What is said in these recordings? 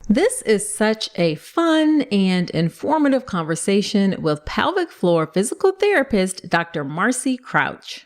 This is such a fun and informative conversation with pelvic floor physical therapist, Dr. Marcy Crouch.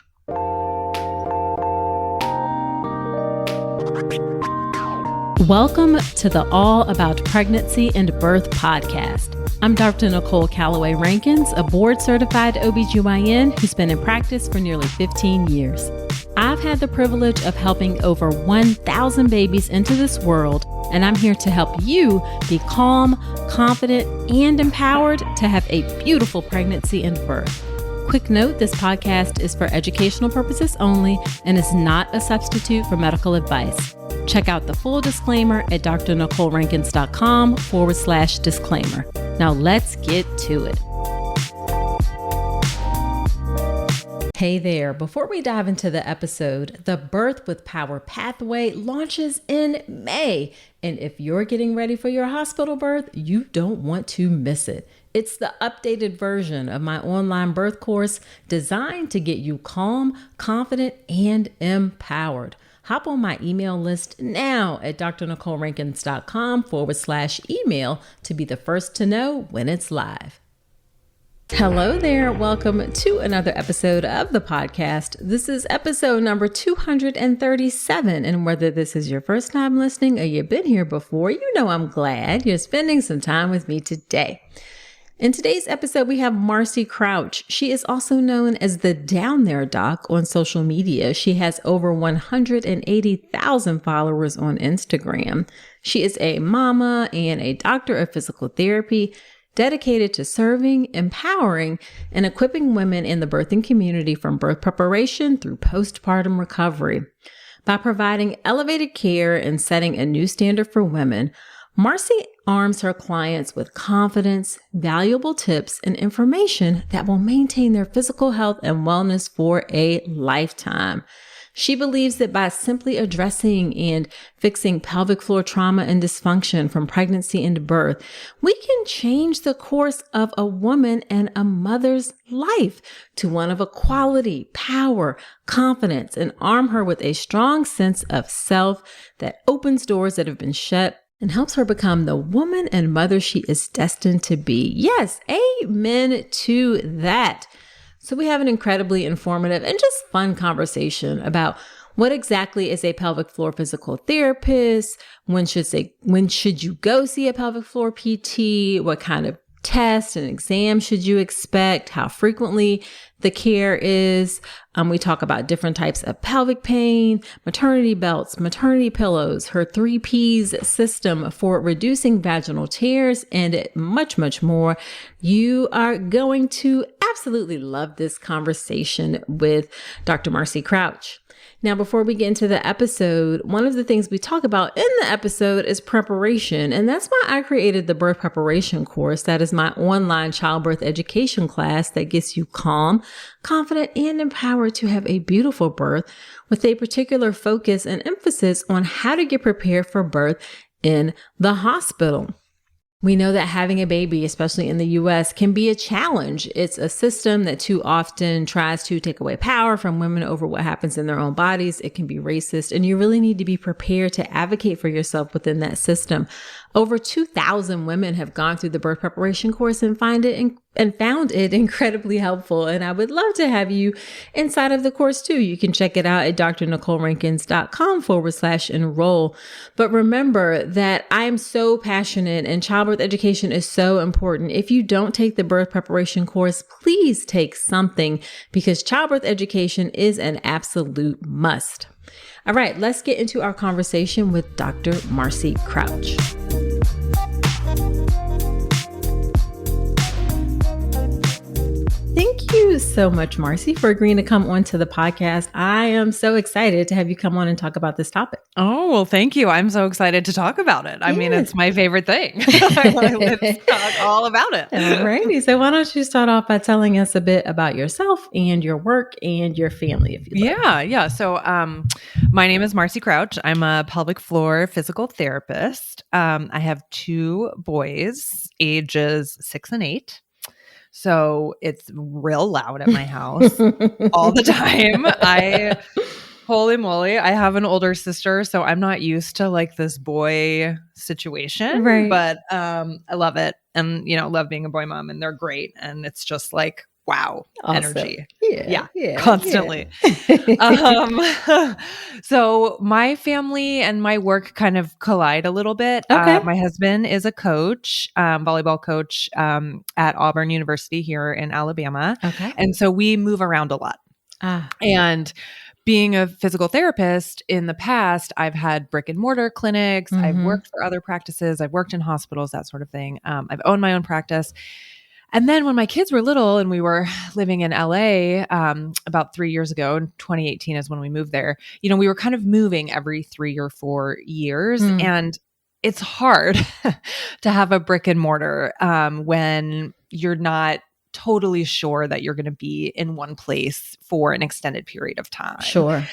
Welcome to the All About Pregnancy and Birth podcast. I'm Dr. Nicole Calloway Rankins, a board-certified OBGYN who's been in practice for nearly 15 years. I've had the privilege of helping over 1,000 babies into this world, and I'm here to help you be calm, confident, and empowered to have a beautiful pregnancy and birth. Quick note, this podcast is for educational purposes only and is not a substitute for medical advice. Check out the full disclaimer at drnicolerankins.com/disclaimer. Now let's get to it. Hey there, before we dive into the episode, the Birth with Power Pathway launches in May. And if you're getting ready for your hospital birth, you don't want to miss it. It's the updated version of my online birth course designed to get you calm, confident, and empowered. Hop on my email list now at drnicolerankins.com/email to be the first to know when it's live. Hello there. Welcome to another episode of the podcast. This is episode number 237. And whether this is your first time listening or you've been here before, you know I'm glad you're spending some time with me today. In today's episode, we have Marcy Crouch. She is also known as the Down There Doc on social media. She has over 180,000 followers on Instagram. She is a mama and a doctor of physical therapy, dedicated to serving, empowering, and equipping women in the birthing community from birth preparation through postpartum recovery. By providing elevated care and setting a new standard for women, Marcy arms her clients with confidence, valuable tips, and information that will maintain their physical health and wellness for a lifetime. She believes that by simply addressing and fixing pelvic floor trauma and dysfunction from pregnancy and birth, we can change the course of a woman and a mother's life to one of equality, power, confidence, and arm her with a strong sense of self that opens doors that have been shut and helps her become the woman and mother she is destined to be. Yes, amen to that. So we have an incredibly informative and just fun conversation about what exactly is a pelvic floor physical therapist, when should you go see a pelvic floor PT, what kind of test and exam should you expect, how frequently the care is. We talk about different types of pelvic pain, maternity belts, maternity pillows, her 3 Ps system for reducing vaginal tears, and much, much more. You are going to absolutely love this conversation with Dr. Marcy Crouch. Now, before we get into the episode, one of the things we talk about in the episode is preparation. And that's why I created the birth preparation course. That is my online childbirth education class that gets you calm, confident, and empowered to have a beautiful birth with a particular focus and emphasis on how to get prepared for birth in the hospital. We know that having a baby, especially in the U.S., can be a challenge. It's a system that too often tries to take away power from women over what happens in their own bodies. It can be racist, and you really need to be prepared to advocate for yourself within that system. Over 2,000 women have gone through the birth preparation course and found it incredibly helpful. And I would love to have you inside of the course too. You can check it out at drnicolerankins.com/enroll. But remember that I am so passionate and childbirth education is so important. If you don't take the birth preparation course, please take something, because childbirth education is an absolute must. All right, let's get into our conversation with Dr. Marcy Crouch. Thank you so much, Marcy, for agreeing to come on to the podcast. I am so excited to have you come on and talk about this topic. Oh, well, thank you. I'm so excited to talk about it. I mean, it's my favorite thing. Let's talk all about it. All righty. So why don't you start off by telling us a bit about yourself and your work and your family, if you like. Yeah. So my name is Marcy Crouch. I'm a pelvic floor physical therapist. I have 2 boys, ages 6 and 8. So it's real loud at my house all the time. Holy moly. I have an older sister, so I'm not used to like this boy situation, Right. but I love it. And, love being a boy mom, and they're great. And it's just like, wow, Awesome. energy. Yeah. Constantly. So my family and my work kind of collide a little bit. Okay. My husband is a coach, volleyball coach at Auburn University here in Alabama. Okay. And so we move around a lot. And being a physical therapist in the past, I've had brick and mortar clinics. I've worked for other practices. I've worked in hospitals, that sort of thing. I've owned my own practice. And then when my kids were little and we were living in LA about 3 years ago, in 2018 is when we moved there, we were kind of moving every 3 or 4 years. And it's hard to have a brick and mortar when you're not totally sure that you're going to be in one place for an extended period of time. Sure.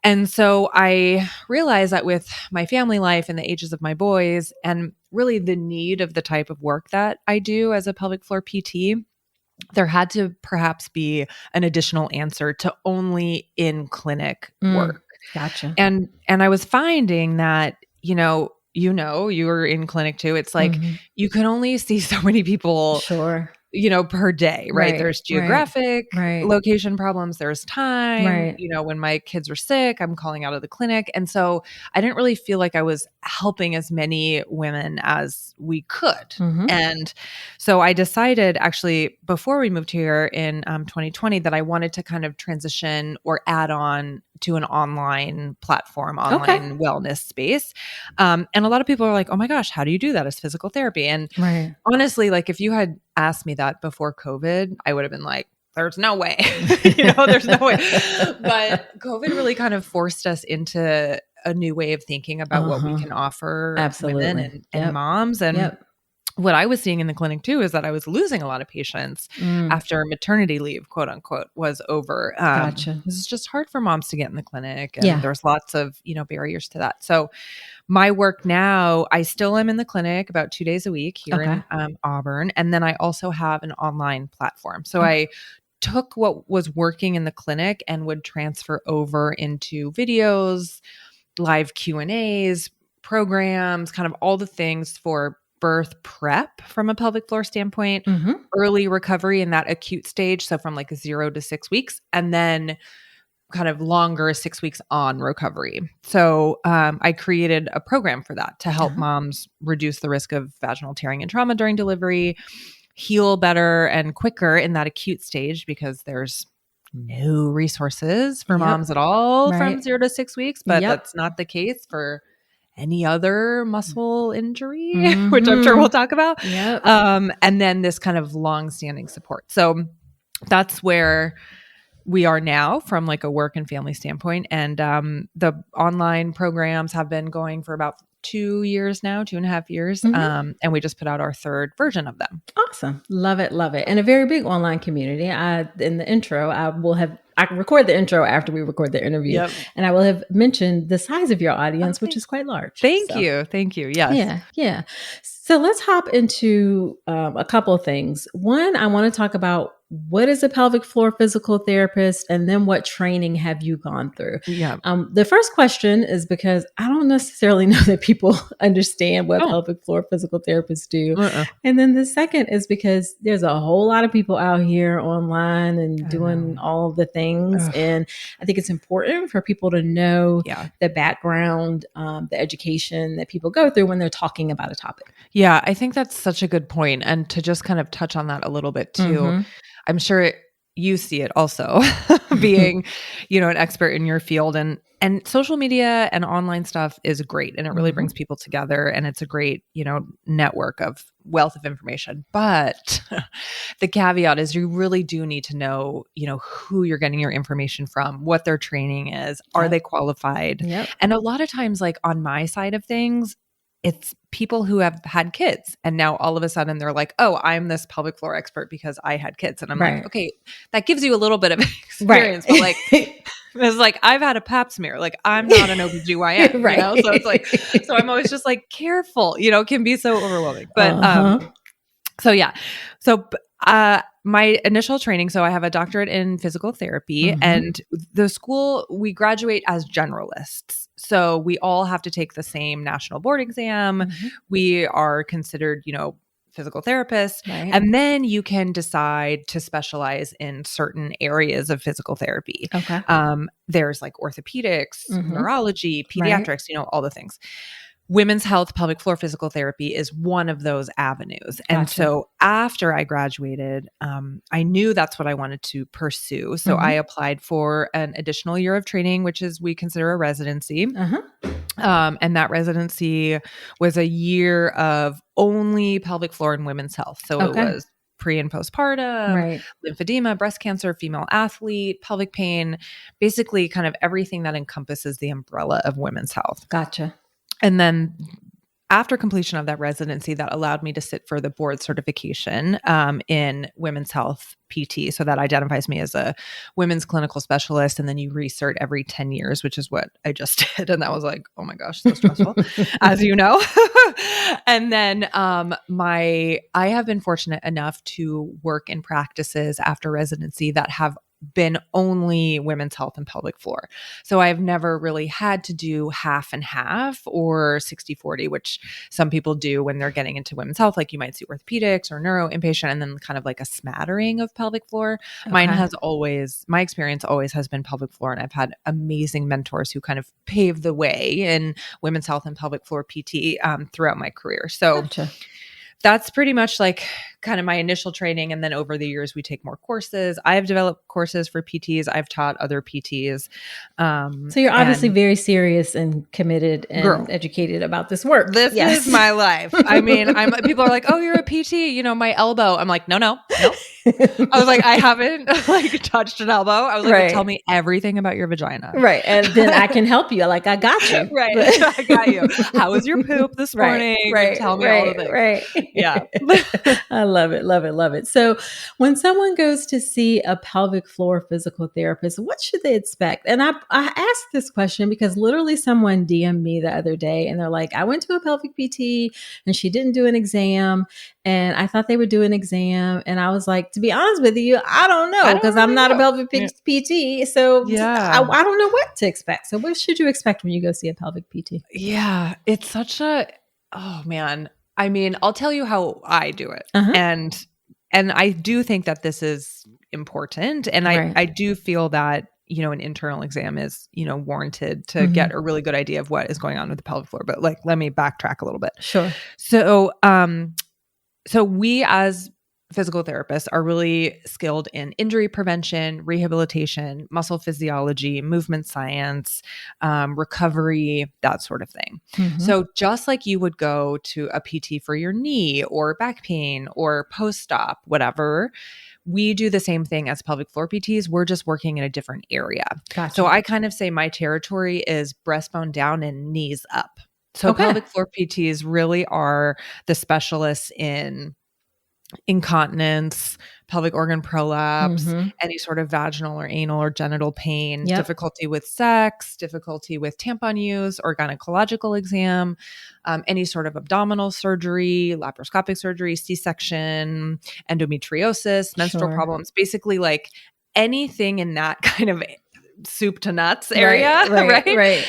And so I realized that with my family life and the ages of my boys and really the need of the type of work that I do as a pelvic floor PT, there had to perhaps be an additional answer to only in-clinic work. Gotcha. And I was finding that, you were in clinic too. It's like you can only see so many people. Sure. Per day, right? There's geographic location problems. There's time, when my kids are sick, I'm calling out of the clinic. And so I didn't really feel like I was helping as many women as we could. And so I decided actually before we moved here in 2020 that I wanted to kind of transition or add on to an online platform, online wellness space. And a lot of people are like, oh my gosh, how do you do that as physical therapy? And honestly, like if you had asked me that before COVID, I would have been like, there's no way, there's no way. But COVID really kind of forced us into a new way of thinking about what we can offer women and moms. And what I was seeing in the clinic too is that I was losing a lot of patients after maternity leave, quote unquote, was over. Gotcha. This is just hard for moms to get in the clinic, and there's lots of barriers to that. So my work now, I still am in the clinic about 2 days a week here in Auburn, and then I also have an online platform. So I took what was working in the clinic and would transfer over into videos, live Q&As, programs, kind of all the things for birth prep from a pelvic floor standpoint, early recovery in that acute stage. So from like 0 to 6 weeks, and then kind of longer 6 weeks on recovery. So I created a program for that to help moms reduce the risk of vaginal tearing and trauma during delivery, heal better and quicker in that acute stage because there's no resources for moms at all from 0 to 6 weeks, but that's not the case for any other muscle injury, which I'm sure we'll talk about. And then this kind of long-standing support. So that's where we are now from like a work and family standpoint. And the online programs have been going for about 2 years now, 2.5 years. And we just put out our third version of them. Awesome. Love it. Love it. And a very big online community. In the intro, I can record the intro after we record the interview. And I will have mentioned the size of your audience, which is quite large. Thank you. Yes. Yeah. So let's hop into a couple of things. One, I want to talk about what is a pelvic floor physical therapist, and then what training have you gone through? The first question is because I don't necessarily know that people understand what pelvic floor physical therapists do. And then the second is because there's a whole lot of people out here online and doing all the things. And I think it's important for people to know the background, the education that people go through when they're talking about a topic. Yeah, I think that's such a good point. And to just kind of touch on that a little bit too, I'm sure you see it also being, an expert in your field, and social media and online stuff is great. And it really brings people together, and it's a great, network of wealth of information. But the caveat is you really do need to know, who you're getting your information from, what their training is, are they qualified? And a lot of times, like on my side of things, it's people who have had kids, and now all of a sudden they're like, oh, I'm this pelvic floor expert because I had kids. And I'm like, okay, that gives you a little bit of experience, but like, it's like, I've had a pap smear. Like, I'm not an OBGYN, So it's like, so I'm always just like, careful, it can be so overwhelming. But, my initial training, so I have a doctorate in physical therapy, and the school, we graduate as generalists. So we all have to take the same national board exam. We are considered, physical therapists. Right. And then you can decide to specialize in certain areas of physical therapy. Okay. There's like orthopedics, neurology, pediatrics, all the things. Women's health, pelvic floor physical therapy is one of those avenues. And so after I graduated, I knew that's what I wanted to pursue. So I applied for an additional year of training, which is we consider a residency. And that residency was a year of only pelvic floor and women's health. So it was pre and postpartum, lymphedema, breast cancer, female athlete, pelvic pain, basically kind of everything that encompasses the umbrella of women's health. Gotcha. And then after completion of that residency, that allowed me to sit for the board certification in women's health PT. So that identifies me as a women's clinical specialist. And then you recert every 10 years, which is what I just did. And that was like, oh my gosh, so stressful, as you know. And then I have been fortunate enough to work in practices after residency that have been only women's health and pelvic floor. So I've never really had to do half and half or 60-40, which some people do when they're getting into women's health. Like you might see orthopedics or neuro inpatient and then kind of like a smattering of pelvic floor. My experience always has been pelvic floor. And I've had amazing mentors who kind of paved the way in women's health and pelvic floor PT throughout my career. So that's pretty much like kind of my initial training. And then over the years, we take more courses. I have developed courses for PTs. I've taught other PTs. So you're obviously very serious and committed and educated about this work. This is my life. I mean, people are like, oh, you're a PT, my elbow. I'm like, no. I was like, I haven't touched an elbow. I was like, tell me everything about your vagina. Right. And then I can help you. Like, I got you. Right. I got you. How was your poop this morning? Right. Tell me all of it. Right. Yeah. I love it. Love it. Love it. So when someone goes to see a pelvic floor physical therapist, what should they expect? And I asked this question because literally someone DM'd me the other day and they're like, I went to a pelvic PT and she didn't do an exam and I thought they would do an exam. And I was like, to be honest with you, I don't know because I'm not a pelvic PT. So I don't know what to expect. So what should you expect when you go see a pelvic PT? Yeah, it's such oh man. I mean, I'll tell you how I do it. And I do think that this is important. And I do feel that, an internal exam is, warranted to get a really good idea of what is going on with the pelvic floor. But let me backtrack a little bit. Sure. So we as physical therapists are really skilled in injury prevention, rehabilitation, muscle physiology, movement science, recovery, that sort of thing. So just like you would go to a PT for your knee or back pain or post-op, whatever, we do the same thing as pelvic floor PTs. We're just working in a different area. Gotcha. So I kind of say my territory is breastbone down and knees up. So pelvic floor PTs really are the specialists in incontinence, pelvic organ prolapse, any sort of vaginal or anal or genital pain, difficulty with sex, difficulty with tampon use or gynecological exam, any sort of abdominal surgery, laparoscopic surgery, C-section, endometriosis, menstrual problems, basically like anything in that kind of soup to nuts area, right?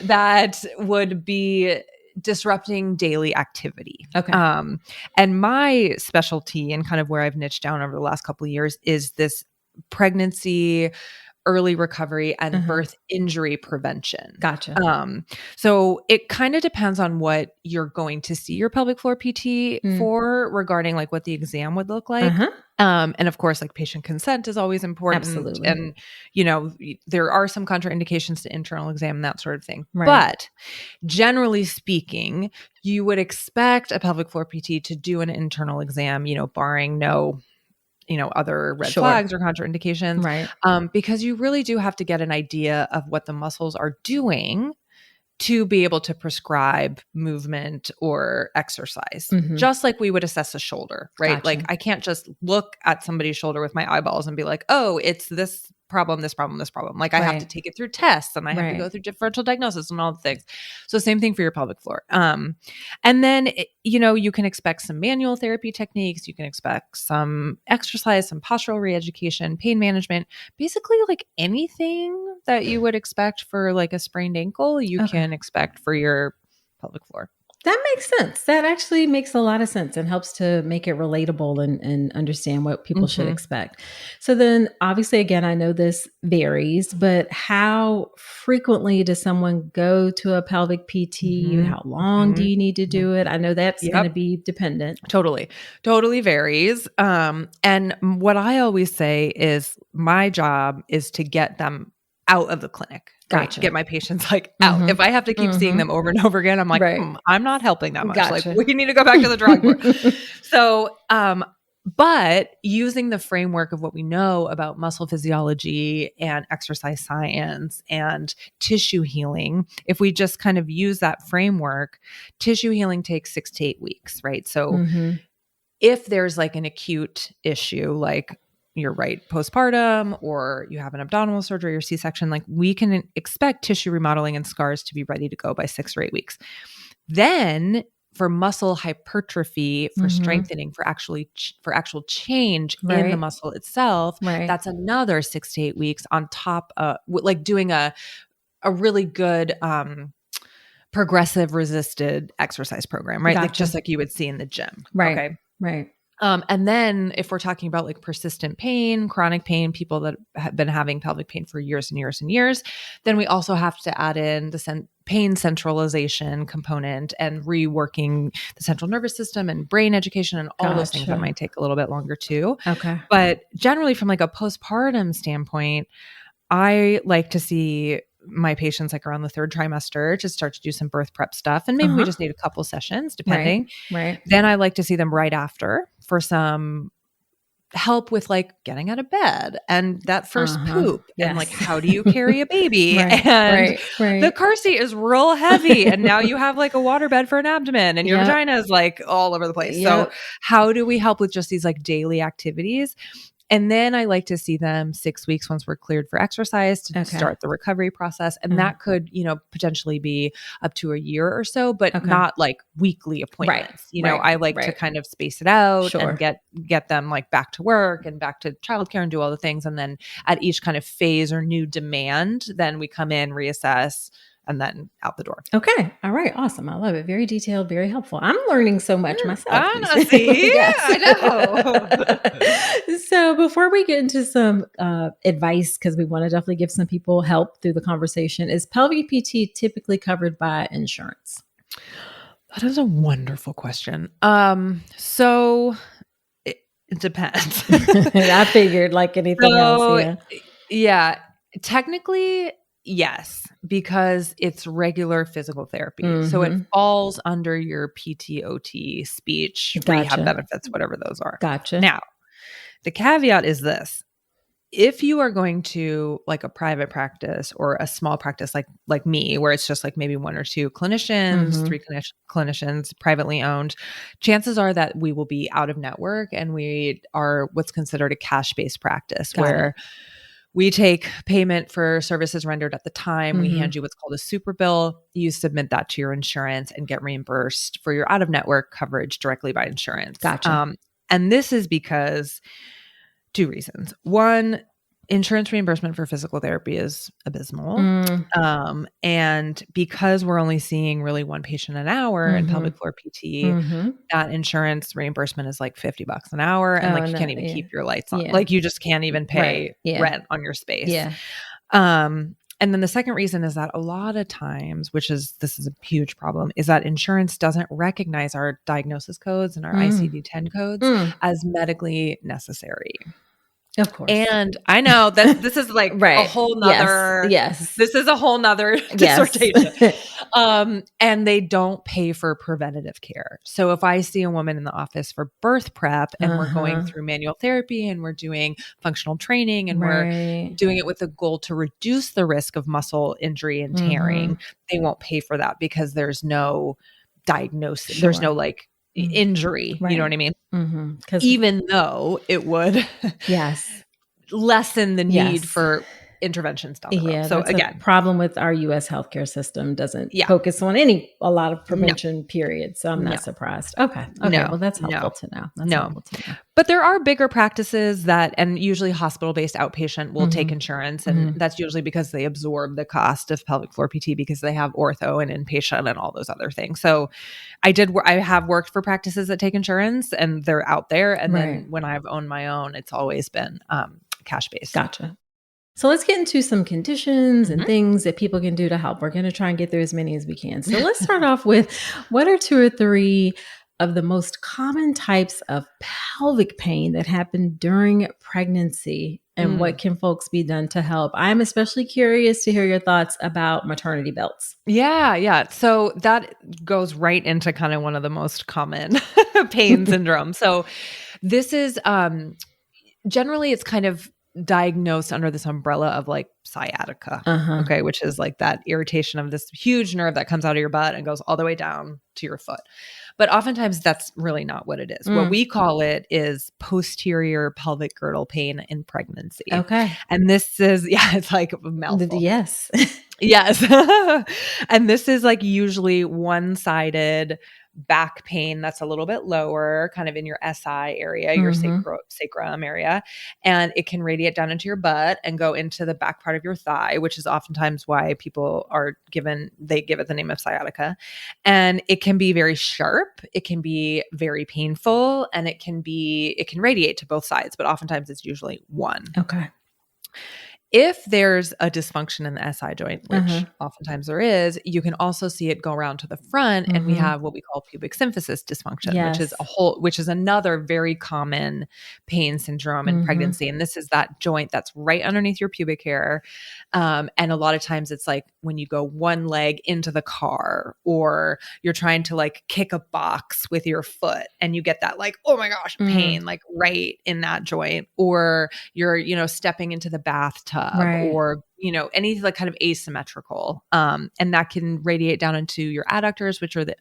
That would be disrupting daily activity. Okay. And my specialty and kind of where I've niched down over the last couple of years is this pregnancy, early recovery, and birth injury prevention. Gotcha. So it kind of depends on what you're going to see your pelvic floor PT for regarding like what the exam would look like. And of course, like patient consent is always important. Absolutely. And, there are some contraindications to internal exam and that sort of thing. Right. But generally speaking, you would expect a pelvic floor PT to do an internal exam, barring no other red flags or contraindications. Right. Because you really do have to get an idea of what the muscles are doing to be able to prescribe movement or exercise, just like we would assess a shoulder, right? Gotcha. Like I can't just look at somebody's shoulder with my eyeballs and be like, oh, it's this problem, this problem, this problem. Like I have to take it through tests and I have to go through differential diagnosis and all the things. So same thing for your pelvic floor. And then, you can expect some manual therapy techniques. You can expect some exercise, some postural re-education, pain management, basically like anything that you would expect for like a sprained ankle, you can expect for your pelvic floor. That makes sense. That actually makes a lot of sense and helps to make it relatable and understand what people should expect. So then obviously, again, I know this varies, but how frequently does someone go to a pelvic PT? How long do you need to do it? I know that's going to be dependent. Totally varies. And what I always say is my job is to get them out of the clinic. Gotcha. Right? Get my patients like out. If I have to keep seeing them over and over again, I'm like, I'm not helping that much. Gotcha. Like we need to go back to the drawing board. So, but using the framework of what we know about muscle physiology and exercise science and tissue healing, if we just kind of use that framework, tissue healing takes 6 to 8 weeks, right? So if there's like an acute issue, like you're right, postpartum, or you have an abdominal surgery or C-section, like we can expect tissue remodeling and scars to be ready to go by 6 or 8 weeks. Then for muscle hypertrophy, for strengthening, for actual change in the muscle itself, that's another 6 to 8 weeks on top of like doing a really good progressive resisted exercise program, right? Like just like you would see in the gym. Okay. Right. And then if we're talking about like persistent pain, chronic pain, people that have been having pelvic pain for years and years and years, then we also have to add in the pain centralization component and reworking the central nervous system and brain education and all those things that might take a little bit longer too. Okay. But generally from like a postpartum standpoint, I like to see my patients like around the 3rd trimester to start to do some birth prep stuff. And maybe we just need a couple sessions depending. Right. Then I like to see them right after for some help with like getting out of bed and that first poop and like, how do you carry a baby? And the car seat is real heavy. And now you have like a waterbed for an abdomen and your vagina is like all over the place. So how do we help with just these like daily activities? And then I like to see them 6 weeks once we're cleared for exercise to start the recovery process. And that could, potentially be up to a year or so, but not like weekly appointments. I like to kind of space it out and get them like back to work and back to childcare and do all the things. And then at each kind of phase or new demand, then we come in, reassess, and then out the door. Okay. All right. Awesome. I love it. Very detailed, very helpful. I'm learning so much myself. I know. So before we get into some advice, because we want to definitely give some people help through the conversation, is pelvic PT typically covered by insurance? That is a wonderful question. So it depends. I figured like anything else. Yeah. Technically, yes, because it's regular physical therapy. So it falls under your PT/OT, speech, rehab benefits, whatever those are. Gotcha. Now, the caveat is this. If you are going to like a private practice or a small practice like me, where it's just like maybe 1 or 2 clinicians, 3 clinicians, privately owned, chances are that we will be out of network and we are what's considered a cash-based practice where we take payment for services rendered at the time. We hand you what's called a super bill. You submit that to your insurance and get reimbursed for your out-of-network coverage directly by insurance. Gotcha. And this is because 2 reasons. One, insurance reimbursement for physical therapy is abysmal. And because we're only seeing really 1 patient an hour in pelvic floor PT, that insurance reimbursement is like $50 an hour. And you can't even keep your lights on. Like you just can't even pay rent on your space. And then the second reason is that a lot of times, this is a huge problem, is that insurance doesn't recognize our diagnosis codes and our ICD-10 codes as medically necessary. Of course. And I know that this is like a whole nother, this is a whole nother dissertation. And they don't pay for preventative care. So if I see a woman in the office for birth prep and we're going through manual therapy and we're doing functional training and we're doing it with the goal to reduce the risk of muscle injury and tearing, they won't pay for that because there's no diagnosis. There's no like injury. You know what I mean? Even though it would lessen the need for interventions down the road. So again, a problem with our U.S. healthcare system doesn't focus on a lot of prevention period. So I'm not surprised. Okay. Well, that's helpful to know. That's helpful to know. But there are bigger practices and usually hospital-based outpatient will take insurance. And that's usually because they absorb the cost of pelvic floor PT because they have ortho and inpatient and all those other things. So I have worked for practices that take insurance and they're out there. And then when I've owned my own, it's always been cash-based. Gotcha. So let's get into some conditions and things that people can do to help. We're going to try and get through as many as we can. So let's start off with what are 2 or 3 of the most common types of pelvic pain that happen during pregnancy, and what can folks be done to help? I'm especially curious to hear your thoughts about maternity belts. Yeah. So that goes right into kind of one of the most common pain syndromes. So this is generally it's kind of diagnosed under this umbrella of like sciatica, okay, which is like that irritation of this huge nerve that comes out of your butt and goes all the way down to your foot. But oftentimes that's really not what it is. What we call it is posterior pelvic girdle pain in pregnancy. Okay. And this is, it's like a mouthful. Yes. Yes. And this is like usually one-sided back pain that's a little bit lower, kind of in your SI area, your sacrum area. And it can radiate down into your butt and go into the back part of your thigh, which is oftentimes why people they give it the name of sciatica. And it can be very sharp. It can be very painful, and it can radiate to both sides, but oftentimes it's usually one. Okay. If there's a dysfunction in the SI joint, which oftentimes there is, you can also see it go around to the front, and we have what we call pubic symphysis dysfunction, which is another very common pain syndrome in pregnancy. And this is that joint that's right underneath your pubic hair. And a lot of times it's like when you go one leg into the car, or you're trying to like kick a box with your foot and you get that like, oh my gosh, pain, like right in that joint, or you're, stepping into the bathtub. Or, any like kind of asymmetrical. And that can radiate down into your adductors, which are the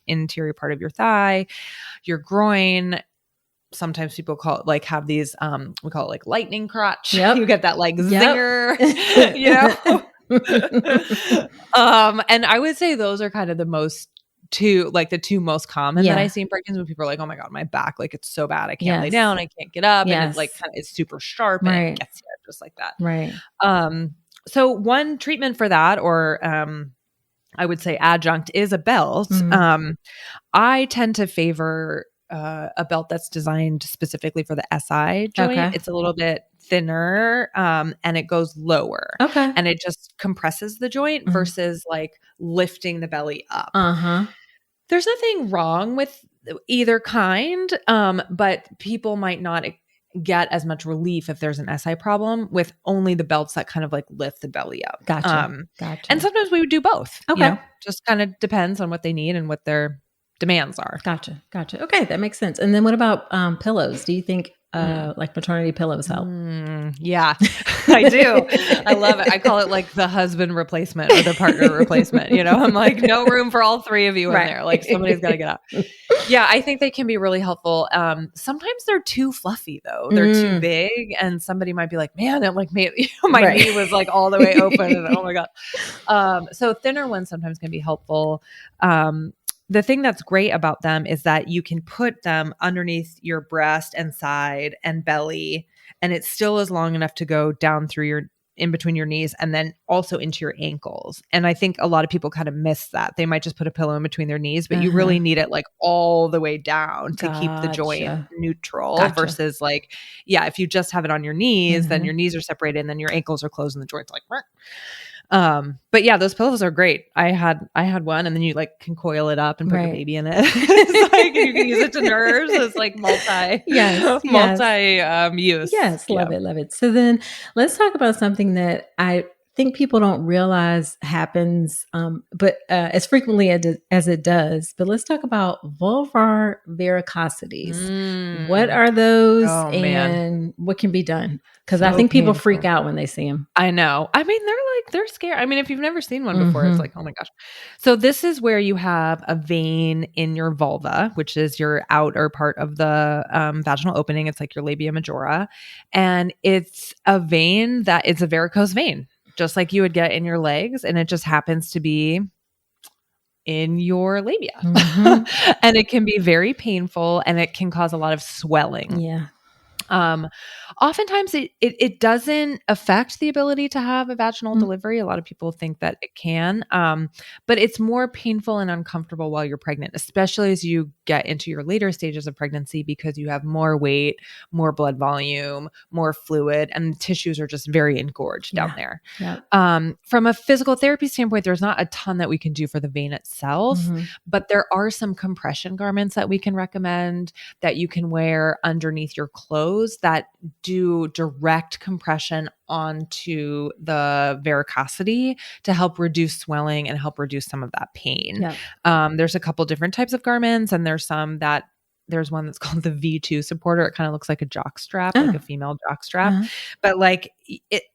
interior part of your thigh, your groin. Sometimes people have these, we call it like lightning crotch. Yep. You get that like zinger, and I would say those are kind of the two most common that I see in pregnancy, when people are like, oh my God, my back, like it's so bad. I can't lay down. I can't get up. And it's like, it's super sharp and it gets you just like that. Right. So one treatment for that, or, I would say adjunct, is a belt. I tend to favor, a belt that's designed specifically for the SI joint. Okay. It's a little bit thinner, and it goes lower. Okay. And it just compresses the joint versus like lifting the belly up. There's nothing wrong with either kind, but people might not get as much relief if there's an SI problem with only the belts that kind of like lift the belly up. Gotcha. And sometimes we would do both. Okay. Just kind of depends on what they need and what their demands are. Gotcha. Okay. That makes sense. And then what about pillows? Do you think like maternity pillows help? Yeah, I do. I love it. I call it like the husband replacement or the partner replacement. I'm like, no room for all 3 of you in there. Like somebody's got to get up. Yeah, I think they can be really helpful. Sometimes they're too fluffy though. They're too big, and somebody might be like, man, that like made my knee was like all the way open, and oh my God. So thinner ones sometimes can be helpful. The thing that's great about them is that you can put them underneath your breast and side and belly, and it still is long enough to go down through in between your knees, and then also into your ankles. And I think a lot of people kind of miss that. They might just put a pillow in between their knees, but you really need it like all the way down to keep the joint neutral versus like, if you just have it on your knees, then your knees are separated and then your ankles are closed and the joint's like, but yeah, those pillows are great. I had one, and then you like can coil it up and put your baby in it. It's like you can use it to nurse. It's like multi use. Yes, love it. So then let's talk about something that I think people don't realize happens, but as frequently as it does. But let's talk about vulvar varicosities. What are those, and what can be done? Because I think people freak out when they see them. I know. I mean, they're scared. I mean, if you've never seen one before, it's like, oh my gosh. So this is where you have a vein in your vulva, which is your outer part of the vaginal opening. It's like your labia majora. And it's a vein it's a varicose vein, just like you would get in your legs. And it just happens to be in your labia. And it can be very painful, and it can cause a lot of swelling. Yeah. Oftentimes it doesn't affect the ability to have a vaginal delivery. A lot of people think that it can, but it's more painful and uncomfortable while you're pregnant, especially as you get into your later stages of pregnancy, because you have more weight, more blood volume, more fluid, and the tissues are just very engorged down there. Yeah. From a physical therapy standpoint, there's not a ton that we can do for the vein itself, but there are some compression garments that we can recommend that you can wear underneath your clothes that do direct compression onto the varicosity to help reduce swelling and help reduce some of that pain. Yeah. There's a couple different types of garments, and there's one that's called the V2 supporter. It kind of looks like a jock strap, like a female jock strap, but like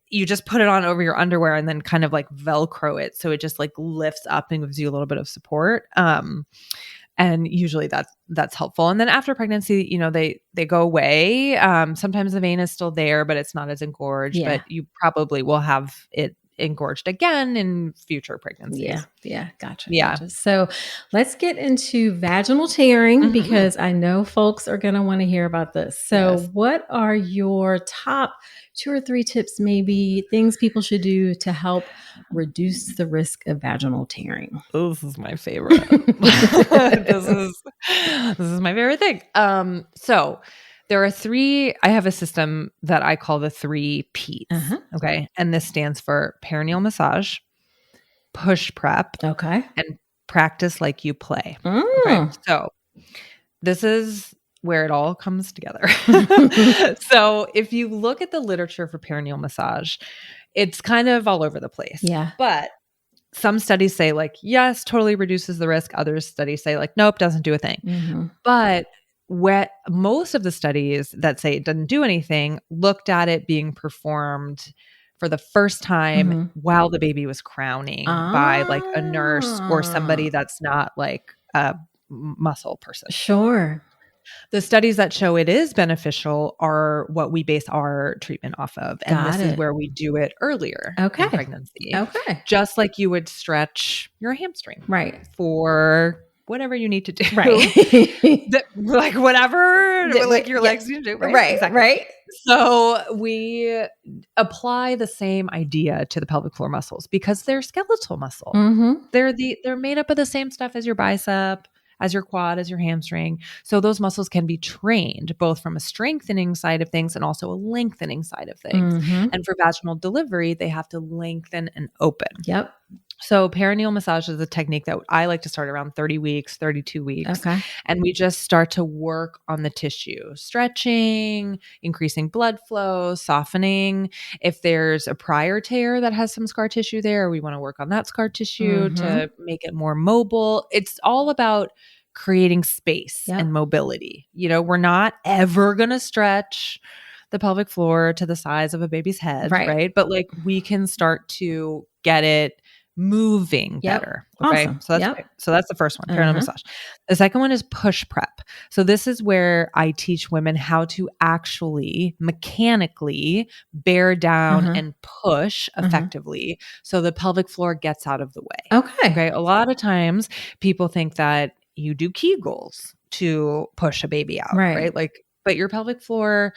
you just put it on over your underwear and then kind of like Velcro it. So it just like lifts up and gives you a little bit of support. And usually that's helpful. And then after pregnancy, they go away. Sometimes the vein is still there, but it's not as engorged, but you probably will have it engorged again in future pregnancies. Yeah. Gotcha. So let's get into vaginal tearing, because I know folks are going to want to hear about this. So what are your top 2 or 3 tips, maybe things people should do to help reduce the risk of vaginal tearing? Oh, this is my favorite. This is my favorite thing. So there are 3, I have a system that I call the 3 P's. Okay. And this stands for perineal massage, push prep, and practice like you play. Okay. So this is where it all comes together. So if you look at the literature for perineal massage, it's kind of all over the place. Yeah. But some studies say like, yes, totally reduces the risk. Other studies say like, nope, doesn't do a thing. But most of the studies that say it doesn't do anything looked at it being performed for the first time while the baby was crowning by like a nurse or somebody that's not like a muscle person. Sure. The studies that show it is beneficial are what we base our treatment off of. And this is where we do it earlier in pregnancy. Just like you would stretch your hamstring. Right. For whatever you need to do. Right. Like whatever like your legs need to do. Right. Exactly. Right. So we apply the same idea to the pelvic floor muscles because they're skeletal muscle. They're made up of the same stuff as your bicep, as your quad, as your hamstring. So those muscles can be trained both from a strengthening side of things and also a lengthening side of things. And for vaginal delivery, they have to lengthen and open. Yep. So perineal massage is a technique that I like to start around 30 weeks, 32 weeks. Okay. And we just start to work on the tissue, stretching, increasing blood flow, softening. If there's a prior tear that has some scar tissue there, we want to work on that scar tissue to make it more mobile. It's all about creating space and mobility. We're not ever going to stretch the pelvic floor to the size of a baby's head, right? But like we can start to get it moving better. Okay. Awesome. So that's the first one, perineal massage. The second one is push prep. So this is where I teach women how to actually mechanically bear down and push effectively so the pelvic floor gets out of the way. Okay. A lot of times people think that you do Kegels to push a baby out, right? But your pelvic floor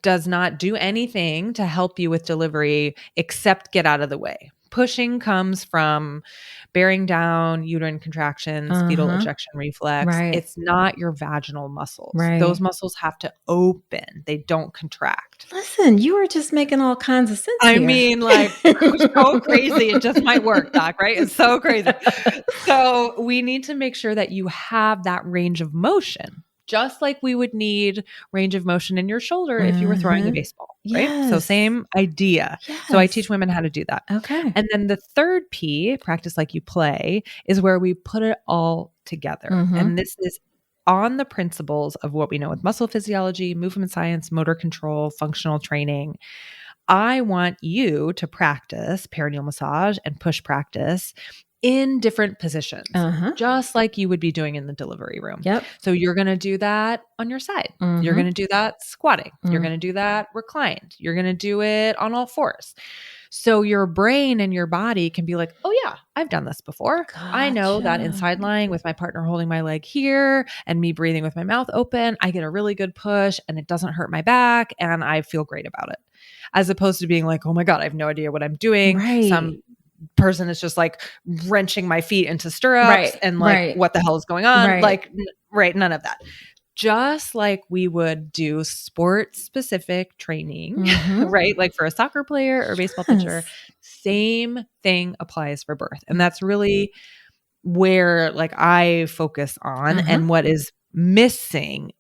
does not do anything to help you with delivery except get out of the way. Pushing comes from bearing down, uterine contractions, fetal ejection reflex. It's not your vaginal muscles. Those muscles have to open. They don't contract. Listen, you are just making all kinds of sense I here. mean, like, so crazy. It just might work, Doc, right? It's so crazy. So we need to make sure that you have that range of motion, just like we would need range of motion in your shoulder if you were throwing a baseball. right? So same idea. Yes. So I teach women how to do that. Okay. And then the third P, practice like you play, is where we put it all together. Mm-hmm. And this is on the principles of what we know with muscle physiology, movement science, motor control, functional training. I want you to practice perineal massage and push practice in different positions, just like you would be doing in the delivery room. Yep. So you're going to do that on your side. You're going to do that squatting. You're going to do that reclined. You're going to do it on all fours. So your brain and your body can be like, oh yeah, I've done this before. Gotcha. I know that inside lying with my partner holding my leg here and me breathing with my mouth open, I get a really good push and it doesn't hurt my back and I feel great about it. As opposed to being like, oh my God, I have no idea what I'm doing. Right. Some person is just like wrenching my feet into stirrups and like, what the hell is going on? Like, none of that. Just like we would do sport specific training, right? Like for a soccer player or baseball pitcher, same thing applies for birth. And that's really where like I focus on and what is missing.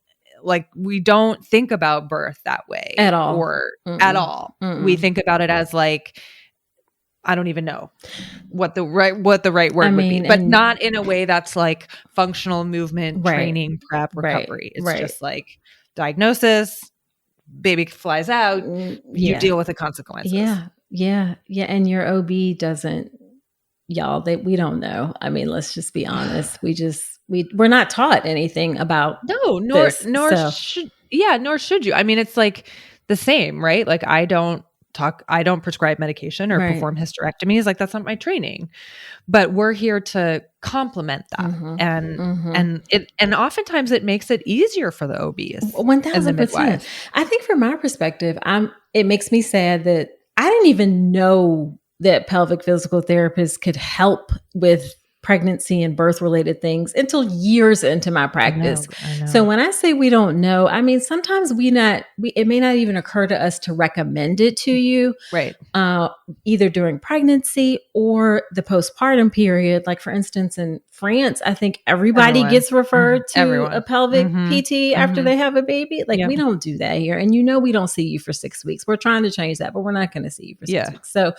Like we don't think about birth that way at all, or at all. We think about it as like, I don't even know what the right word would be, but not in a way that's like functional movement, training, prep, recovery. It's just like diagnosis, baby flies out, you deal with the consequences. Yeah. And your OB doesn't, y'all, we don't know. I mean, let's just be honest. We're not taught anything about nor should you. I mean, it's like the same, right? Like I don't prescribe medication or perform hysterectomies. Like that's not my training, but we're here to complement that. And oftentimes it makes it easier for the OBs. 1000%. I think from my perspective, it makes me sad that I didn't even know that pelvic physical therapists could help with pregnancy and birth related things until years into my practice. I know. So when I say we don't know, I mean, sometimes it may not even occur to us to recommend it to you. Right. Either during pregnancy or the postpartum period. Like for instance, in France, I think everybody gets referred to a pelvic PT after they have a baby. Like we don't do that here. And we don't see you for 6 weeks. We're trying to change that, but we're not going to see you for 6 weeks. So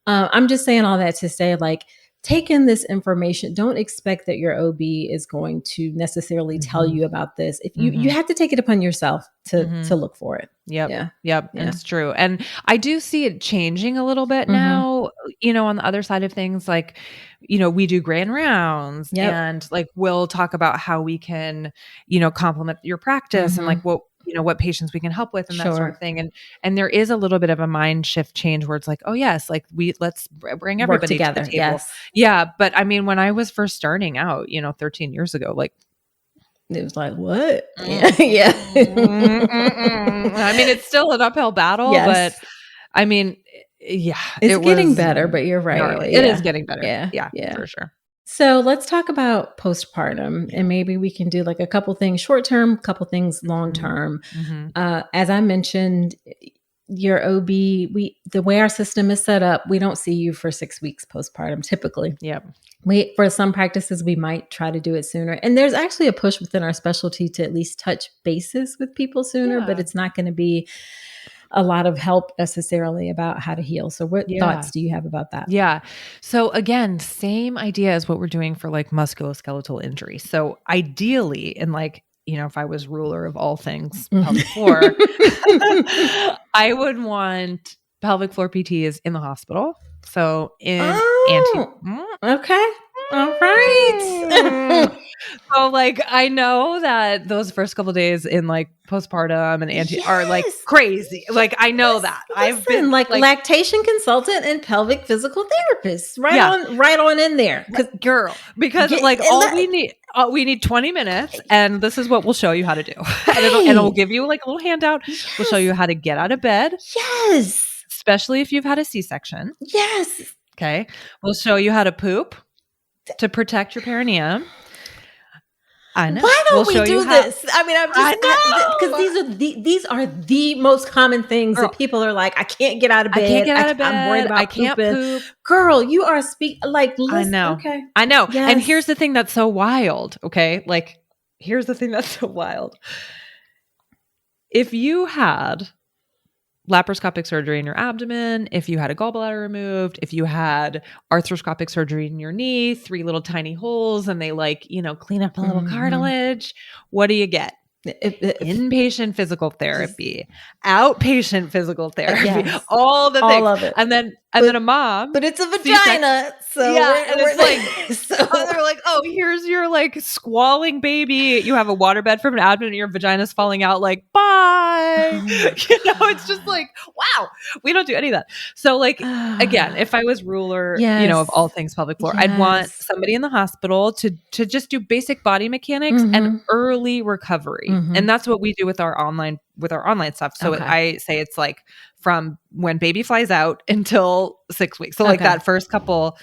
I'm just saying all that to say like, take in this information. Don't expect that your OB is going to necessarily tell you about this. If you have to take it upon yourself to look for it. Yep. It's true. And I do see it changing a little bit now, on the other side of things, like, we do grand rounds and like, we'll talk about how we can, complement your practice and like what patients we can help with and that sort of thing. And there is a little bit of a mind shift change where it's like, oh yes, like let's bring everybody together to the table. Yes. Yeah. But I mean, when I was first starting out, 13 years ago, like, it was like, what? Yeah. I mean, it's still an uphill battle, but I mean, it's getting better, but you're right. It is getting better. Yeah, for sure. So let's talk about postpartum and maybe we can do like a couple things short-term, couple things long-term. As I mentioned, your OB, the way our system is set up, we don't see you for 6 weeks postpartum typically. Yep. For some practices, we might try to do it sooner. And there's actually a push within our specialty to at least touch bases with people sooner, but it's not going to be a lot of help necessarily about how to heal. So what thoughts do you have about that? Yeah. So again, same idea as what we're doing for like musculoskeletal injury. So ideally, in like, if I was ruler of all things pelvic floor, I would want pelvic floor PTs in the hospital. So okay. All right. So like, I know that those first couple of days in like postpartum and are like crazy. Like I know that I've been like lactation consultant and pelvic physical therapist right on in there. Because we need 20 minutes and this is what we'll show you how to do. And it'll give you like a little handout. We'll show you how to get out of bed. Yes. Especially if you've had a C-section. Yes. Okay. We'll show you how to poop to protect your perineum. I know. Why don't we do this? I mean, I'm just because these are the most common things that people are like, I can't get out of bed. I can't get out of bed. I'm worried about I can't poop. Girl, you are listen, I know. Okay. I know. Yes. And here's the thing that's so wild. Okay. Like, here's the thing that's so wild. If you had laparoscopic surgery in your abdomen, if you had a gallbladder removed, if you had arthroscopic surgery in your knee, 3 little tiny holes, and they clean up a little cartilage, what do you get? Inpatient physical therapy, outpatient physical therapy, all the things. All of it. And then a mom. But it's a vagina. So they're like, oh, here's your squalling baby. You have a waterbed from an abdomen and your vagina's falling out, bye. It's just wow, we don't do any of that. So again, if I was ruler, of all things pelvic floor, I'd want somebody in the hospital to just do basic body mechanics and early recovery. And that's what we do with our online stuff. So I say it's from when baby flies out until 6 weeks. So that first couple,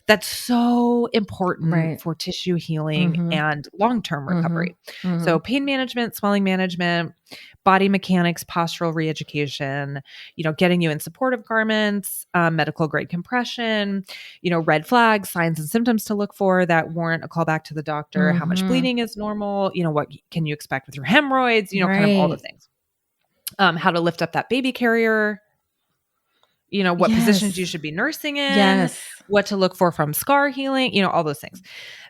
that's so important for tissue healing and long-term recovery. So pain management, swelling management, body mechanics, postural re-education, getting you in supportive garments, medical grade compression, red flags, signs and symptoms to look for that warrant a call back to the doctor, how much bleeding is normal, what can you expect with your hemorrhoids, kind of all the things. How to lift up that baby carrier, what positions you should be nursing in, what to look for from scar healing, all those things.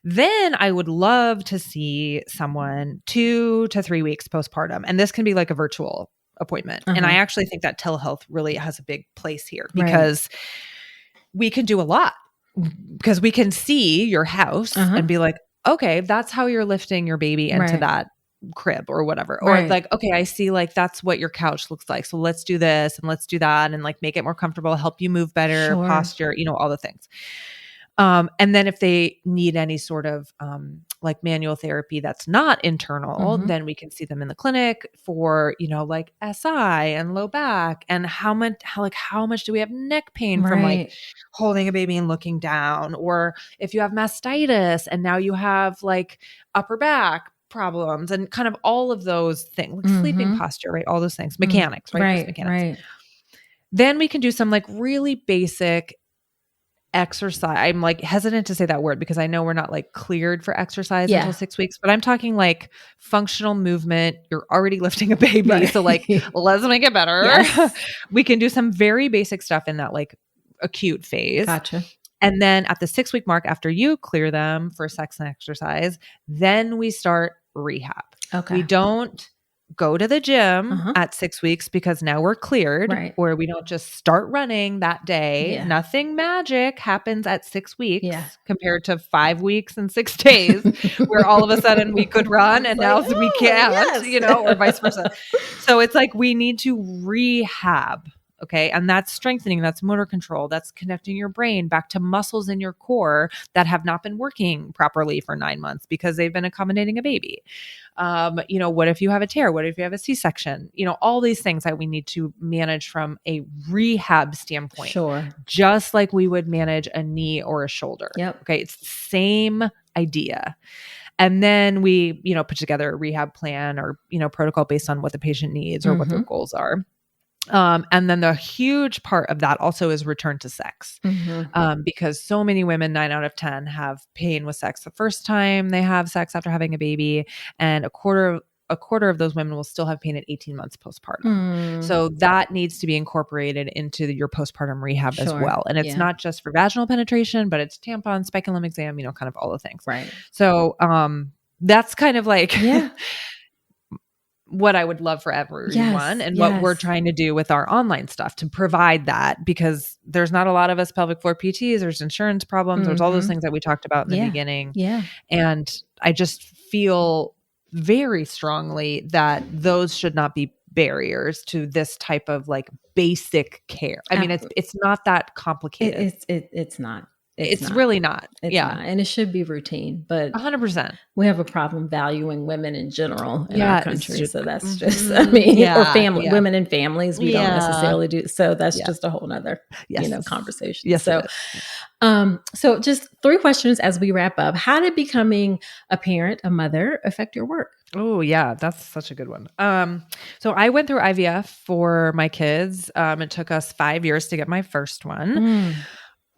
Then I would love to see someone 2 to 3 weeks postpartum. And this can be like a virtual appointment. And I actually think that telehealth really has a big place here because we can do a lot, because we can see your house and be like, okay, that's how you're lifting your baby into that crib or whatever. Or okay, I see that's what your couch looks like. So let's do this and let's do that and make it more comfortable, help you move better, posture, all the things. And then if they need any sort of manual therapy that's not internal, then we can see them in the clinic for, SI and low back and how much do we have neck pain from holding a baby and looking down, or if you have mastitis and now you have upper back problems and kind of all of those things, sleeping posture, right? All those things, mechanics, right? Just mechanics. Then we can do some really basic exercise. I'm hesitant to say that word because I know we're not cleared for exercise until 6 weeks, but I'm talking functional movement. You're already lifting a baby. So let's make it better. Yes. We can do some very basic stuff in that acute phase. Gotcha. And then at the 6 week mark, after you clear them for sex and exercise, then we start rehab. Okay. We don't go to the gym at 6 weeks because now we're cleared, or we don't just start running that day. Yeah. Nothing magic happens at 6 weeks compared to 5 weeks and 6 days where all of a sudden we could run and now we can't, or vice versa. So it's we need to rehab. Okay. And that's strengthening, that's motor control, that's connecting your brain back to muscles in your core that have not been working properly for 9 months because they've been accommodating a baby. What if you have a tear? What if you have a C-section? All these things that we need to manage from a rehab standpoint. Sure. Just like we would manage a knee or a shoulder. Yep. Okay. It's the same idea. And then we, put together a rehab plan or, protocol based on what the patient needs or what their goals are. And then the huge part of that also is return to sex, because so many women, 9 out of 10, have pain with sex the first time they have sex after having a baby, and a quarter of those women will still have pain at 18 months postpartum. So that needs to be incorporated into your postpartum rehab as well. And it's not just for vaginal penetration, but it's tampon, spiculum exam, kind of all the things. Right. So that's kind of what I would love for everyone and what we're trying to do with our online stuff to provide that, because there's not a lot of us pelvic floor PTs, there's insurance problems, there's all those things that we talked about in the beginning. Yeah. And I just feel very strongly that those should not be barriers to this type of basic care. I mean, it's not that complicated. It's not. It's really not. It's not. And it should be routine, but 100%. We have a problem valuing women in general in our country. So that's just, or family, women and families, we don't necessarily do. So that's just a whole nother, conversation. Yes. So, so just 3 questions as we wrap up. How did becoming a parent, a mother, affect your work? Oh yeah, that's such a good one. So I went through IVF for my kids. It took us 5 years to get my first one.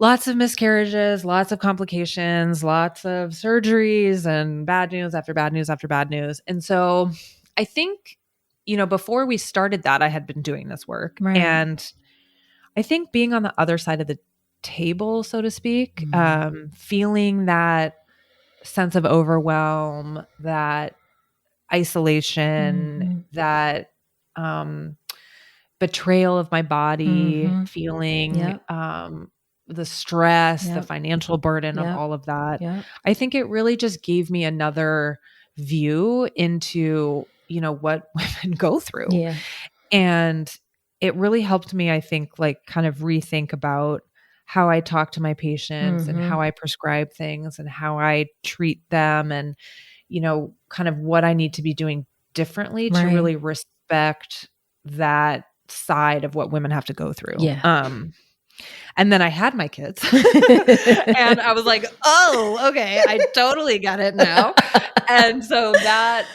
Lots of miscarriages, lots of complications, lots of surgeries, and bad news after bad news after bad news. And so I think, before we started that, I had been doing this work. Right. And I think being on the other side of the table, so to speak, feeling that sense of overwhelm, that isolation, that betrayal of my body, feeling the stress, the financial burden of all of that. I think it really just gave me another view into, what women go through. Yeah. And it really helped me, I think, like kind of rethink about how I talk to my patients and how I prescribe things and how I treat them and, kind of what I need to be doing differently to really respect that side of what women have to go through. Yeah. And then I had my kids and I was like, oh, okay, I totally get it now. And so that,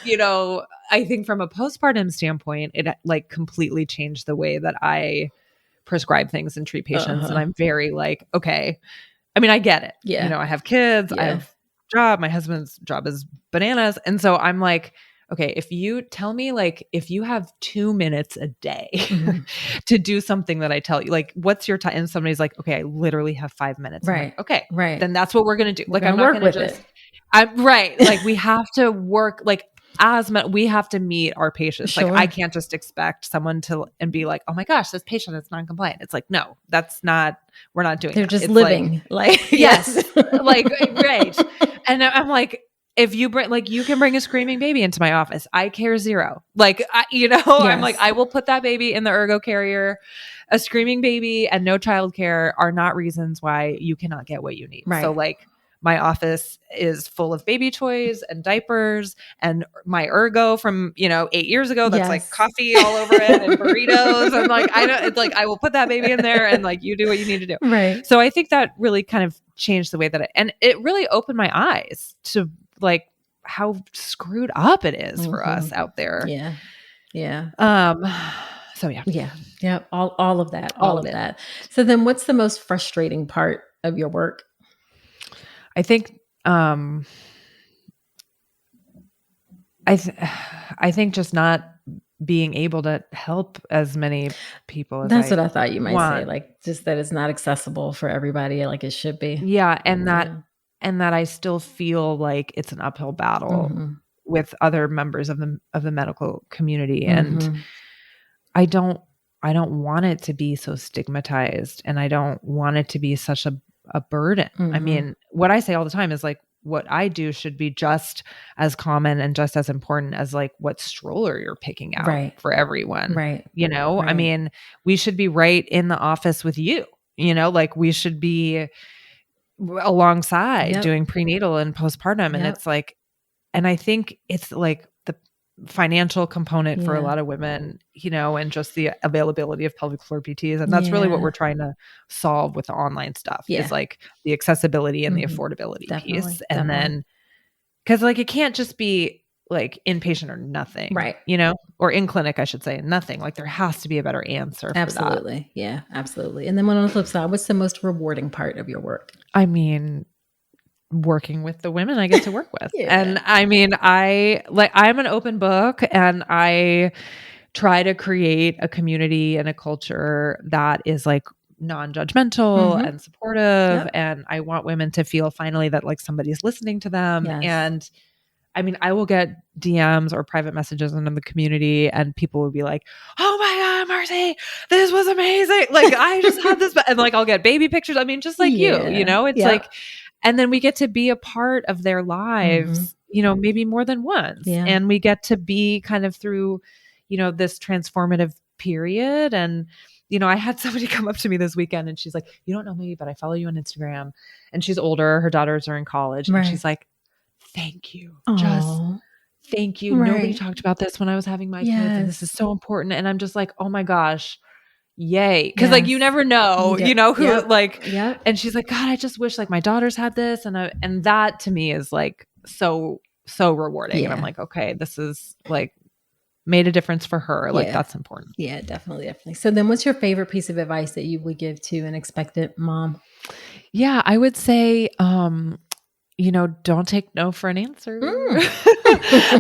I think from a postpartum standpoint, it like completely changed the way that I prescribe things and treat patients. And I'm very like, okay, I mean, I get it. Yeah. I have kids, I have a job, my husband's job is bananas. And so I'm like, okay, if you tell me, like, if you have 2 minutes a day to do something that I tell you, like, what's your time? And somebody's like, okay, I literally have 5 minutes. Right. I'm like, okay. Right. Then that's what we're going to do. We're like, I'm not going to just, I'm right. Like we have to work, like we have to meet our patients. Sure. Like I can't just expect someone to, and be like, oh my gosh, this patient is non-compliant. It's like, no, we're not doing They're that. just It's living. Like yes. Like, right. And I'm like, if you bring, like, you can bring a screaming baby into my office. I care zero. Like, I'm like, I will put that baby in the ergo carrier. A screaming baby and no childcare are not reasons why you cannot get what you need. Right. So like my office is full of baby toys and diapers and my ergo from, 8 years ago. That's like coffee all over it and burritos. And like, it's like, I will put that baby in there and like, you do what you need to do. Right. So I think that really kind of changed the way that and it really opened my eyes to like how screwed up it is for us out there. Yeah. Yeah. So yeah. Yeah. Yeah. All of that. All of that. So then what's the most frustrating part of your work? I think, I think just not being able to help as many people as That's what I thought you might say. Like just that it's not accessible for everybody like it should be. Yeah. And that I still feel like it's an uphill battle with other members of the medical community. And I don't want it to be so stigmatized and I don't want it to be such a burden. I mean, what I say all the time is like, what I do should be just as common and just as important as like what stroller you're picking out for everyone. Right. I mean, we should be right in the office with you, like we should be alongside doing prenatal and postpartum. And it's like, and I think it's like the financial component for a lot of women, and just the availability of pelvic floor PTs. And that's really what we're trying to solve with the online stuff is like the accessibility and the affordability piece. And then, cause like, it can't just be like inpatient or nothing, right? Or in clinic, I should say nothing. Like there has to be a better answer. Absolutely. For that. Yeah, absolutely. And then on the flip side, what's the most rewarding part of your work? I mean, working with the women I get to work with. And I mean, I'm an open book and I try to create a community and a culture that is like non-judgmental and supportive. And I want women to feel finally that like somebody's listening to them. And I mean, I will get DMs or private messages in the community and people will be like, oh my God, Marcy, this was amazing. Like I just had this, and like, I'll get baby pictures. I mean, just like you, it's like, and then we get to be a part of their lives, maybe more than once. Yeah. And we get to be kind of through, this transformative period. And, I had somebody come up to me this weekend and she's like, you don't know me, but I follow you on Instagram. And she's older. Her daughters are in college. And she's like, thank you. Aww. Just thank you. Nobody talked about this when I was having my kids. And this is so important. And I'm just like, oh my gosh. Yay. Cause like, you never know, who like, and she's like, God, I just wish like my daughters had this. And that to me is like, so rewarding. And I'm like, okay, this is like made a difference for her. Like that's important. Yeah, definitely. So then what's your favorite piece of advice that you would give to an expectant mom? Yeah, I would say, don't take no for an answer.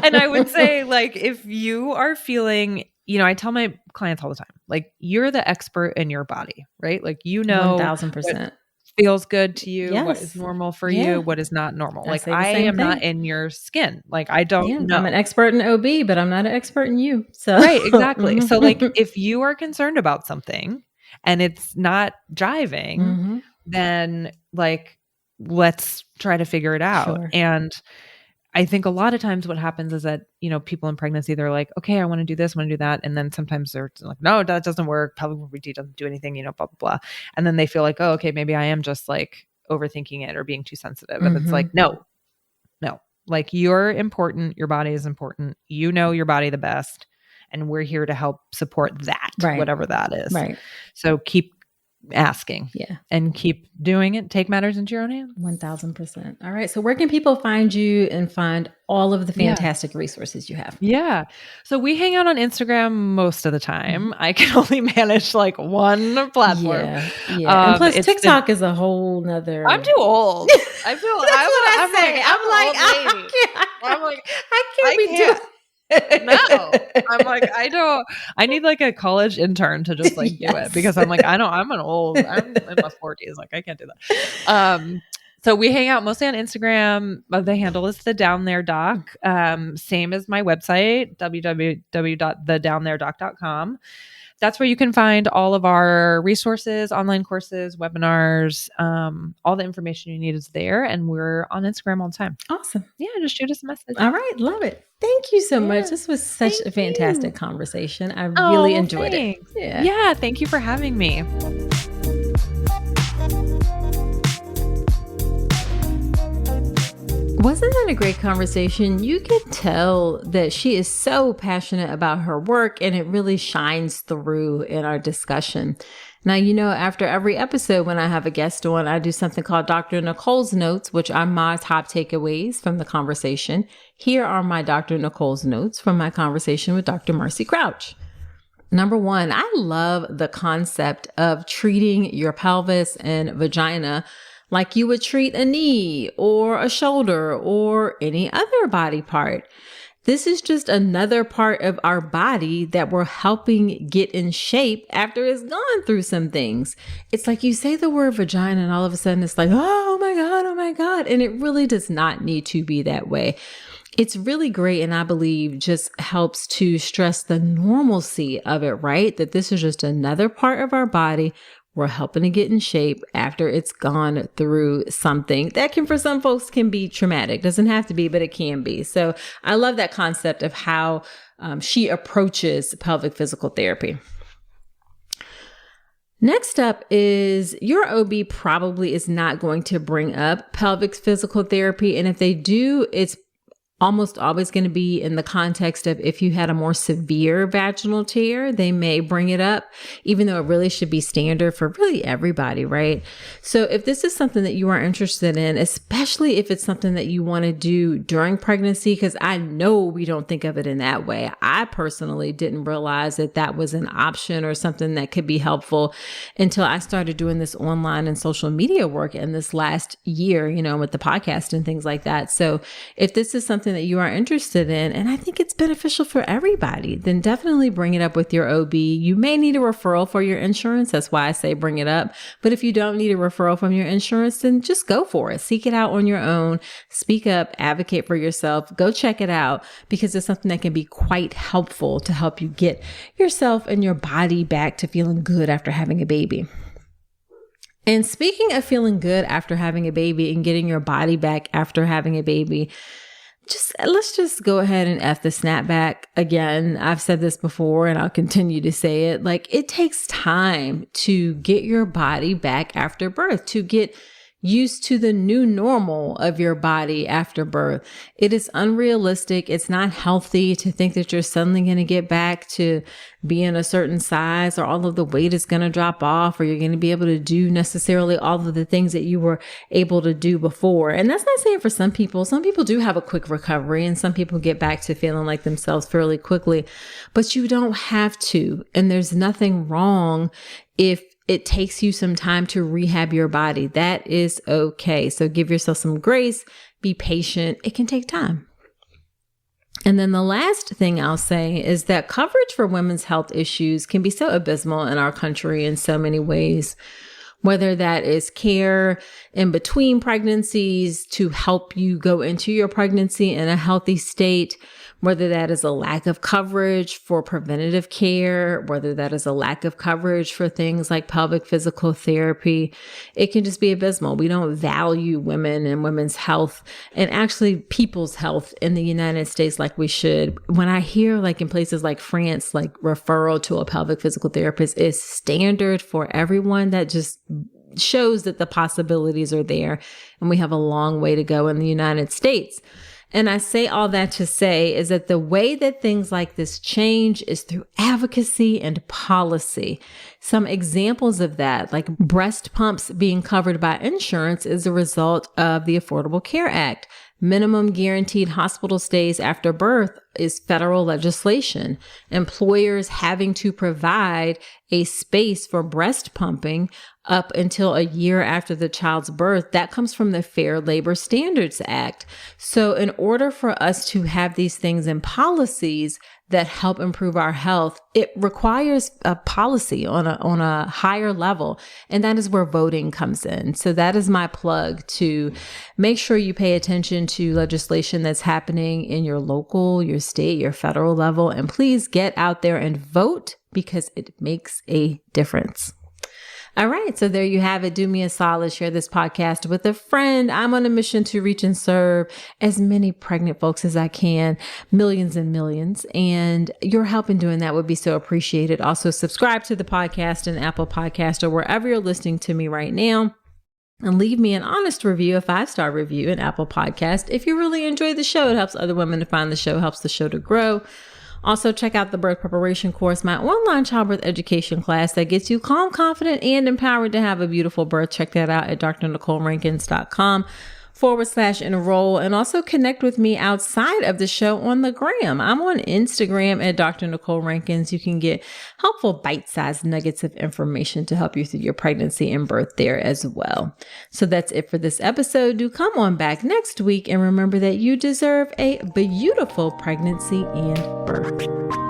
And I would say, like, if you are feeling, I tell my clients all the time, like, you're the expert in your body, right? Like, 1000%. Feels good to you, Yes. what is normal for you, what is not normal. Like, I thing. am not in your skin. Like, I don't know. I'm an expert in OB, but I'm not an expert in you. So right, exactly. So, like, if you are concerned about something and it's not jiving, then, like, let's try to figure it out. Sure. And I think a lot of times what happens is that, people in pregnancy, they're like, okay, I want to do this, I want to do that. And then sometimes they're like, no, that doesn't work. Pelvic mobility doesn't do anything, blah, blah, blah. And then they feel like, oh, okay, maybe I am just like overthinking it or being too sensitive. And it's like, no, like, you're important. Your body is important. You know your body the best. And we're here to help support that, whatever that is. Right. So keep asking and keep doing it. Take matters into your own hands. 1000%. All right. So where can people find you and find all of the fantastic resources you have? Yeah. So we hang out on Instagram most of the time. I can only manage like one platform. Yeah. And plus TikTok is a whole nother. I'm too old. I feel I can't be doing no, I'm like, I need like a college intern to just like do it, because I'm like, I'm in my 40s. Like, I can't do that. So we hang out mostly on Instagram. The handle is the Down There Doc. Same as my website, www.thedowntheredoc.com. That's where you can find all of our resources, online courses, webinars, all the information you need is there. And we're on Instagram all the time. Awesome. Yeah, just shoot us a message. All right. Love it. Thank you so much. This was such a fantastic conversation. I really enjoyed it. Yeah. Thank you for having me. Wasn't that a great conversation? You could tell that she is so passionate about her work, and it really shines through in our discussion. Now, after every episode, when I have a guest on, I do something called Dr. Nicole's Notes, which are my top takeaways from the conversation. Here are my Dr. Nicole's notes from my conversation with Dr. Marcy Crouch. Number one, I love the concept of treating your pelvis and vagina like you would treat a knee or a shoulder or any other body part. This is just another part of our body that we're helping get in shape after it's gone through some things. It's like you say the word vagina and all of a sudden it's like, oh my God. And it really does not need to be that way. It's really great, and I believe just helps to stress the normalcy of it, right? That this is just another part of our body. We're helping to get in shape after it's gone through something that for some folks can be traumatic. Doesn't have to be, but it can be. So I love that concept of how she approaches pelvic physical therapy. Next up is your OB probably is not going to bring up pelvic physical therapy. And if they do, it's almost always going to be in the context of if you had a more severe vaginal tear, they may bring it up, even though it really should be standard for really everybody, right? So if this is something that you are interested in, especially if it's something that you want to do during pregnancy, because I know we don't think of it in that way. I personally didn't realize that that was an option or something that could be helpful until I started doing this online and social media work in this last year, with the podcast and things like that. So if this is something that you are interested in, and I think it's beneficial for everybody, then definitely bring it up with your OB. You may need a referral for your insurance. That's why I say bring it up. But if you don't need a referral from your insurance, then just go for it. Seek it out on your own. Speak up, advocate for yourself. Go check it out, because it's something that can be quite helpful to help you get yourself and your body back to feeling good after having a baby. And speaking of feeling good after having a baby and getting your body back after having a baby, let's just go ahead and F the snapback again. I've said this before and I'll continue to say it. Like, it takes time to get your body back after birth, to get used to the new normal of your body after birth. It is unrealistic. It's not healthy to think that you're suddenly going to get back to being a certain size, or all of the weight is going to drop off, or you're going to be able to do necessarily all of the things that you were able to do before. And that's not saying for some people. Some people do have a quick recovery, and some people get back to feeling like themselves fairly quickly, but you don't have to. And there's nothing wrong if it takes you some time to rehab your body, that is okay. So give yourself some grace, be patient. It can take time. And then the last thing I'll say is that coverage for women's health issues can be so abysmal in our country in so many ways, whether that is care in between pregnancies to help you go into your pregnancy in a healthy state, whether that is a lack of coverage for preventative care, whether that is a lack of coverage for things like pelvic physical therapy. It can just be abysmal. We don't value women and women's health and actually people's health in the United States like we should. When I hear like in places like France, like referral to a pelvic physical therapist is standard for everyone, that just shows that the possibilities are there and we have a long way to go in the United States. And I say all that to say is that the way that things like this change is through advocacy and policy. Some examples of that, like breast pumps being covered by insurance, is a result of the Affordable Care Act. Minimum guaranteed hospital stays after birth is federal legislation. Employers having to provide a space for breast pumping up until a year after the child's birth, that comes from the Fair Labor Standards Act. So in order for us to have these things in policies that help improve our health, it requires a policy on a higher level. And that is where voting comes in. So that is my plug to make sure you pay attention to legislation that's happening in your local, your state, your federal level. And please get out there and vote because it makes a difference. All right. So there you have it. Do me a solid. Share this podcast with a friend. I'm on a mission to reach and serve as many pregnant folks as I can, millions and millions. And your help in doing that would be so appreciated. Also, subscribe to the podcast in Apple Podcast or wherever you're listening to me right now. And leave me an honest review, a 5-star review in Apple Podcast. If you really enjoy the show, it helps other women to find the show, helps the show to grow. Also, check out the birth preparation course, my online childbirth education class that gets you calm, confident, and empowered to have a beautiful birth. Check that out at drnicolerankins.com/enroll. And also connect with me outside of the show on the gram. I'm on Instagram at Dr. Nicole Rankins. You can get helpful bite-sized nuggets of information to help you through your pregnancy and birth there as well. So that's it for this episode. Do come on back next week and remember that you deserve a beautiful pregnancy and birth.